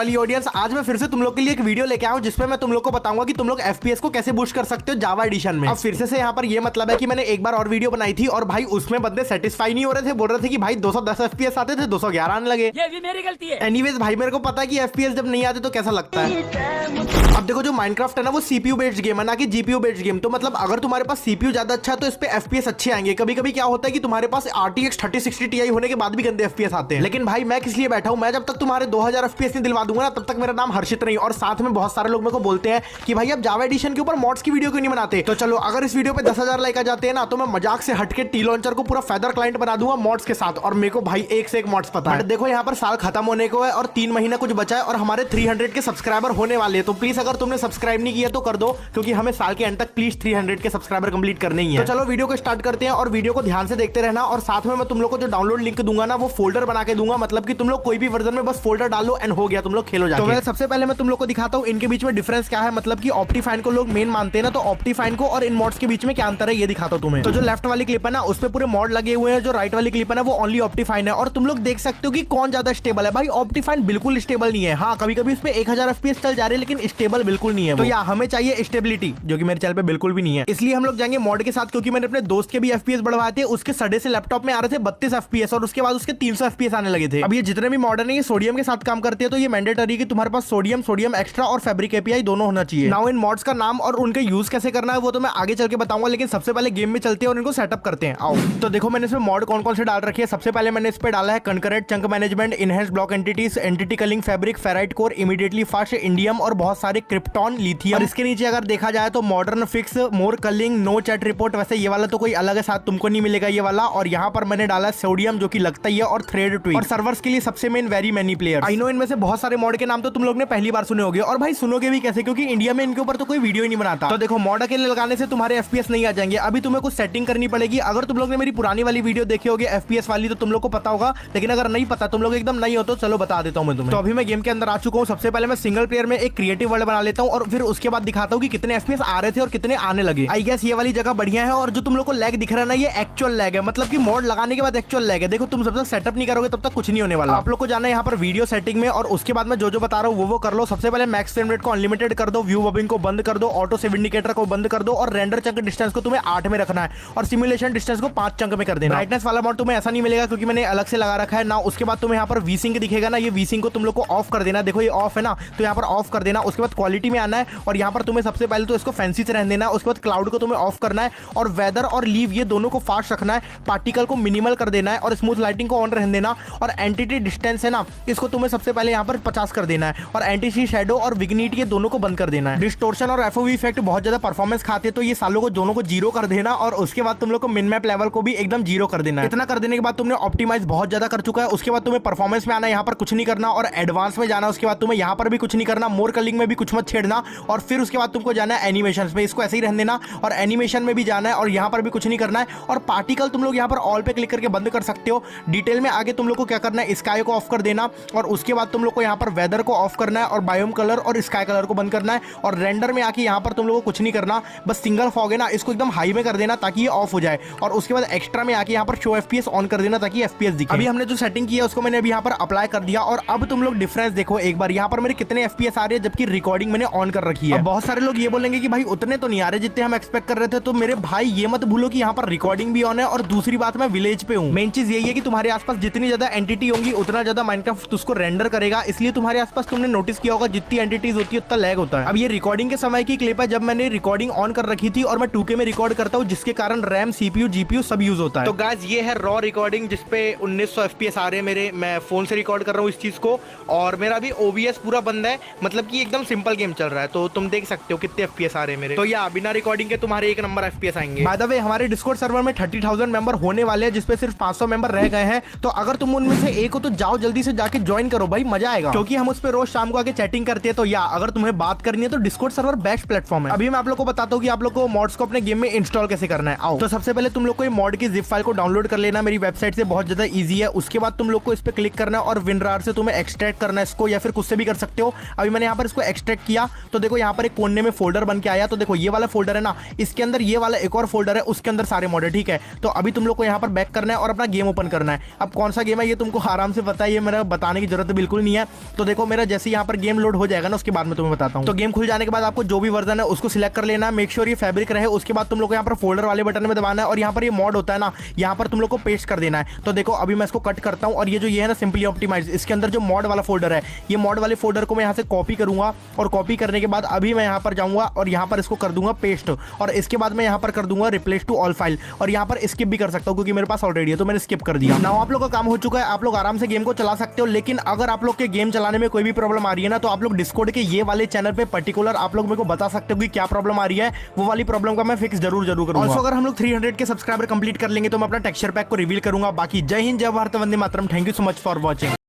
वाली ऑडियंस, आज मैं फिर से तुम लोग के लिए एक वीडियो लेके आया हूं जिसमें मैं तुम लोग को बताऊंगा कि तुम लोग एफपीएस को कैसे बूस्ट कर सकते हो जावा एडिशन में। अब फिर से यहाँ पर ये मतलब है कि मैंने एक बार और वीडियो बनाई थी और भाई उसमें बंदे सेटिस्फाई नहीं हो रहे थे, बोल रहे थे कि भाई 210 एफपीएस आते थे 211 आने लगे। ये भी मेरी गलती है। एनीवेज भाई मेरे को पता है कि एफपीएस जब नहीं आते तो कैसा लगता है। अब देखो जो माइनक्राफ्ट है ना वो सीपीयू बेस्ड गेम है ना कि जीपीयू बेस्ड गेम। तो मतलब अगर तुम्हारे पास सीपीयू ज्यादा अच्छा है तो इस पे एफपीएस अच्छे आएंगे। कभी कभी क्या होता है कि तुम्हारे पास RTX 3060 Ti होने के बाद भी गंदे एफपीएस आते हैं। लेकिन भाई मैं किस लिए बैठा हूं, मैं जब तक तुम्हारे 2000 एफपीएस नहीं दिलवा दूंगा ना तब तक मेरा नाम हर्षित नहीं। और साथ में बहुत सारे लोग मेरे को बोलते हैं कि भाई अब जावा एडिशन के ऊपर मॉड्स की वीडियो क्यों नहीं बनाते। तो चलो अगर इस वीडियो पे 10,000 लाइक आ जाते हैं ना तो मैं मजाक से हटके टी लॉन्चर को पूरा फेदर क्लाइंट बना दूंगा मॉड्स के साथ। और मेरे को भाई एक से एक मॉड्स पता है। देखो यहाँ पर साल खत्म होने को है और 3 महीना कुछ बचा है और हमारे 300 के सब्सक्राइबर होने वाले हैं। तो प्लीज अगर तुमने सब्सक्राइब नहीं किया तो कर दो, क्योंकि हमें साल के एंड तक प्लीज 300 के सब्सक्राइबर कंप्लीट करने ही है। तो चलो वीडियो को स्टार्ट करते हैं और वीडियो को ध्यान से देखते रहना। और साथ में मैं तुम लोग को जो डाउनलोड लिंक दूंगा ना वो फोल्डर बना के दूंगा, मतलब कि तुम लोग कोई भी वर्जन में बस फोल्डर डालो एंड हो गया, तुम लोग खेलो जाके। तो सबसे पहले मैं तुम लोग को दिखाता हूँ इनके बीच में डिफरेंस क्या है। मतलब कि ऑप्टिफाइन को लोग मेन मानते हैं ना, तो ऑप्टिफाइन को और इन मॉड्स के बीच में क्या अंतर है ये दिखाता हूँ तुम्हें। तो जो लेफ्ट वाली क्लिप है ना उस पे पूरे मॉड लगे हुए हैं, जो राइट वाली क्लिप है ना वो ओनली ऑप्टिफाइन है। और तुम लोग देख सकते हो कि कौन ज्यादा स्टेबल है। भाई ऑप्टिफाइन बिल्कुल स्टेबल नहीं है। हाँ कभी कभी इस पे 1000 एफपीएस चल जा रहे हैं लेकिन स्टेबल बिल्कुल नहीं है। तो या हमें चाहिए स्टेबिलिटी, जो कि मेरे चैनल पे बिल्कुल भी नहीं है। इसलिए हम लोग जाएंगे मॉड के साथ, क्योंकि मैंने अपने दोस्त के भी एफपीएस बढ़वाए थे। उसके सड़े से लैपटॉप में आ रहे थे 32 एफपीएस और उसके बाद उसके 300 एफपीएस आने लगे थे। अब ये जितने भी मॉडर्न है ये सोडियम के साथ काम करते हैं, तो ये मैंडेटरी कि तुम्हारे पास सोडियम एक्स्ट्रा और फैब्रिक एपीआई दोनों होना चाहिए। नाउ इन मॉड्स का नाम और उनका यूज कैसे करना है वो तो मैं आगे चल के बताऊंगा, लेकिन सबसे पहले गेम में चलते हैं और इनको सेटअप करते हैं। आओ तो देखो मैंने इसमें मॉड कौन कौन से डाल रखे हैं। सबसे पहले मैंने इस पे डाला है concurrent chunk management, enhanced block entities, entity culling fabric, ferrite core, immediately fast, indium और बहुत सारे क्रिप्टॉन, लिथियम। और इसके नीचे अगर देखा जाए तो मॉडर्न फिक्स, मोर कलिंग, नो चैट रिपोर्ट। वैसे ये वाला तो कोई अलग है, साथ तुमको नहीं मिलेगा ये वाला। और यहाँ पर मैंने डाला सोडियम जो कि लगता ही है, और थ्रेड ट्वीक। और सर्वर्स के लिए सबसे main very many players. I know इनमें से बहुत सारे मॉड के नाम तो तुम लोग ने पहली बार सुने होंगे, और भाई सुनोगे भी कैसे, क्योंकि इंडिया में इनके ऊपर तो कोई वीडियो ही नहीं बनाता। तो देखो मॉड अकेले लगाने से तुम्हारे एफपीएस नहीं आ जाएंगे, अभी तुम्हें कुछ सेटिंग करनी पड़ेगी। अगर तुम लोग ने मेरी पुरानी वाली वीडियो देखी होगी एफपीएस वाली तो तुम लोग को पता होगा, लेकिन अगर नहीं पता तुम लोग एकदम नहीं हो तो चलो बता देता हूं मैं तुम्हें। तो अभी मैं गेम के अंदर आ चुका हूं। सबसे पहले मैं सिंगल प्लेयर में एक क्रिएटिव वर्ल्ड बना लेता हूं और फिर उसके बाद दिखाता हूं कि कितने एफपीएस आ रहे थे और कितने आने लगे। आई गेस ये वाली जगह बढ़िया है। और जो तुम लोग को लैग दिख रहा है ना ये एक्चुअल लैग है, मतलब कि मॉड लगाने के बाद एक्चुअल लैग है। देखो तुम जब तक सेटअप नहीं करोगे तब तक कुछ नहीं होने वाला। आप लोग को जाना है यहाँ पर वीडियो सेटिंग में और उसके बाद मैं जो बता रहा हूँ वो कर लो। सबसे पहले मैक्स फ्रेम रेट को अनलिमिटेड कर दो, व्यू बबिंग को बंद कर दो, ऑटो सेव इंडिकेटर को बंद कर दो, और रेंडर चंक डिस्टेंस को तुम्हें 8 में रखना है और सिमुलेशन डिस्टेंस को 5 चंक में कर देना। ब्राइटनेस वाला मॉड तुम्हें ऐसा नहीं मिलेगा क्योंकि मैंने अलग से लगा रखा है ना। उसके बाद तुम्हें यहाँ पर वीसिंग दिखेगा ना, ये वीसिंग को तुम लोग को ऑफ कर देना। देखो ये ऑफ है ना, तो यहाँ पर ऑफ कर देना। उसके बाद क्वालिटी में आना है और यहाँ पर तुम्हें सबसे पहले तो इसको फैंसी से रहने देना है। उसके बाद क्लाउड को तुम्हें ऑफ करना है और वेदर और लीव ये दोनों को फास्ट रखना है। पार्टिकल को मिनिमल कर देना है और स्मूथ लाइटिंग को ऑन रहने देना। और एंटिटी डिस्टेंस है ना इसको तुम्हें सबसे पहले यहाँ पर 50 कर देना है। और एंटी शैडो और विग्निटी ये दोनों को बंद कर देना है। डिस्टोर्शन और एफओवी इफेक्ट बहुत ज्यादा परफॉर्मेंस खाते हैं, तो ये सालों को दोनों को 0 कर देना। और उसके बाद तुम लोग को मिन मैप लेवल को भी एकदम 0 कर देना है। इतना कर देने के बाद तुमने ऑप्टिमाइज बहुत ज्यादा कर चुका है। उसके बाद तुम्हें परफॉर्मेंस में आना, यहाँ पर कुछ नहीं करना, और एडवांस में जाना। उसके बाद तुम्हें यहाँ पर भी कुछ नहीं करना, मोर कलिंग में भी कुछ मत छेड़ना। और फिर उसके बाद तुमको जाना है एनिमेशन में, इसको ऐसे ही रहने देना और एनिमेशन में भी जाना है और यहाँ पर भी कुछ नहीं करना है। और पार्टिकल तुम लोग यहाँ पर ऑल पे क्लिक करके बंद कर सकते हो। डिटेल में आगे तुम लोग को क्या करना है, स्काई को ऑफ कर देना और उसके बाद तुम लोग को यहाँ पर वेदर को ऑफ करना है और बायोम कलर और स्काई कलर को बंद करना है। और रेंडर में आके यहाँ पर तुम लोग को कुछ नहीं करना, बस सिंगल फॉग है ना इसको एकदम हाई में कर देना ताकि ये ऑफ हो जाए। और उसके बाद एक्स्ट्रा में आके यहाँ पर शो एफपीएस ऑन कर देना ताकि एफपीएस दिखे। अभी हमने जो सेटिंग की है उसको मैंने अभी यहाँ पर अप्लाई कर दिया। और अब तुम लोग डिफरेंस देखो एक बार, यहाँ पर मेरे कितने एफपीएस आ रहे हैं जबकि रिकॉर्डिंग मैंने ऑन कर रखी है। बहुत सारे लोग ये बोलेंगे कि भाई उतने तो नहीं आ रहे जितने हम एक्सपेक्ट कर रहे थे। तो मेरे भाई ये मत भूलो कि यहाँ पर रिकॉर्डिंग भी ऑन है और दूसरी बात मैं विलेज पे हूँ। मेन चीज यही है कि तुम्हारे आसपास जितनी ज्यादा एंटिटी होंगी उतना ज्यादा माइनक्राफ्ट उसको रेंडर करेगा। इसलिए तुम्हारे आसपास तुमने नोटिस किया होगा जितनी एंटिटीज होती है उतना लैग होता है। अब ये रिकॉर्डिंग के समय की क्लिप है जब मैंने रिकॉर्डिंग ऑन कर रखी थी और मैं 2K में रिकॉर्ड करता हूँ, जिसके कारण रैम, सीपीयू, जीपीयू सब यूज होता है। तो गाइस ये है रॉ रिकॉर्डिंग जिसपे 1900 एफपीएस आ रहे हैं मेरे। मैं फोन से रिकॉर्ड कर रहा हूँ इस चीज को और मेरा भी ओबीएस पूरा बंद है, मतलब कि एकदम सिंपल गेम चल रहा है। तो तुम देख सकते हो कितने एफपीएस आ रहे हैं मेरे। तो या बिना रिकॉर्डिंग के तुम्हारे 1 नंबर एफपीएस आएंगे। बाय द वे हमारे डिस्कॉर्ड सर्वर में 30,000 मेंबर होने वाले हैं, जिसपे सिर्फ 500 मेंबर रह गए हैं। तो अगर तुम उनमें से एक हो तो जाओ जल्दी से जाके ज्वाइन करो भाई, मजा आएगा। क्योंकि हम उस पर रोज शाम को आके चैटिंग करते हैं। तो या अगर तुम्हें बात करनी है तो डिस्कॉर्ड सर्वर बेस्ट प्लेटफॉर्म है। अभी मैं आप लोग को बताता हूँ कि आप लोग को मॉड्स को अपने गेम में इंस्टॉल कैसे करना है। आओ तो सबसे पहले तुम लोग को ये मॉड की जिप फाइल को डाउनलोड कर लेना, मेरी वेबसाइट से बहुत ज्यादा इजी है। उसके बाद तुम लोग को इस पे क्लिक करना है और विनरार से तुम्हें एक्सट्रैक्ट करना है इसको, या फिर कुछ से भी कर सकते हो। अभी मैंने यहाँ पर इसको एक्सट्रैक्ट किया तो देखो यहाँ पर एक कोने में फोल्डर बन के आया। तो देखो ये वाला फोल्डर है ना, इसके अंदर ये वाला एक और फोल्डर है, उसके अंदर सारे मॉड है। ठीक है, तो अभी तुम लोग को यहाँ पर बैक करना है और अपना गेम ओपन करना है। अब कौन सा गेम है ये तुमको आराम से पता है, ये मेरा बताने की जरूरत बिल्कुल नहीं है। तो देखो मेरा जैसे यहाँ पर गेम लोड हो जाएगा ना, उसके बाद मैं तुम्हें बताता हूँ। तो गेम खुल जाने के बाद आपको जो भी वर्जन है उसको सिलेक्ट कर लेना, मेक श्योर ये फैब्रिक रहे। उसके बाद तुम लोग को यहाँ पर फोल्डर वाले बटन में दबाना है और यहाँ पर ये मॉड होता है ना, यहाँ पर तुम लोग को पेस्ट कर देना है। तो देखो अभी मैं इसको कट करता हूँ और ये जो ये है ना सिंपली ऑप्टिमाइज, इसके अंदर जो मॉड वाला फोल्डर है, ये मॉड वाले फोल्डर को मैं यहाँ से कॉपी करूंगा और कॉपी करने के बाद अभी मैं यहाँ पर जाऊंगा और यहाँ पर इसको कर दूंगा पेस्ट और इसके बाद मैं यहाँ पर कर दूंगा रिप्लेस टू ऑल फाइल और यहाँ पर स्किप भी कर सकता हूँ क्योंकि मेरे पास ऑलरेडी है, तो मैंने स्किप कर दिया। नाउ आप लोग का काम हो चुका है, आप लोग आराम से गेम को चला सकते हो। लेकिन अगर आप लोग के गेम चलाने में कोई भी प्रॉब्लम आ रही है ना, तो आप लोग डिस्कॉर्ड के ये वाले चैनल पे पर्टिकुलर आप लोग मेरे को बता सकते हो कि क्या प्रॉब्लम आ रही है, वो वाली प्रॉब्लम का मैं फिक्स जरूर करूंगा। ऑल्सो अगर हम लोग 300 के सब्सक्राइबर कंप्लीट कर लेंगे तो मैं अपना टेक्सचर पैक को रिवील करूंगा। बाकी जय हिंद, जय भारत, वंदे मातरम। Thank you so much for watching.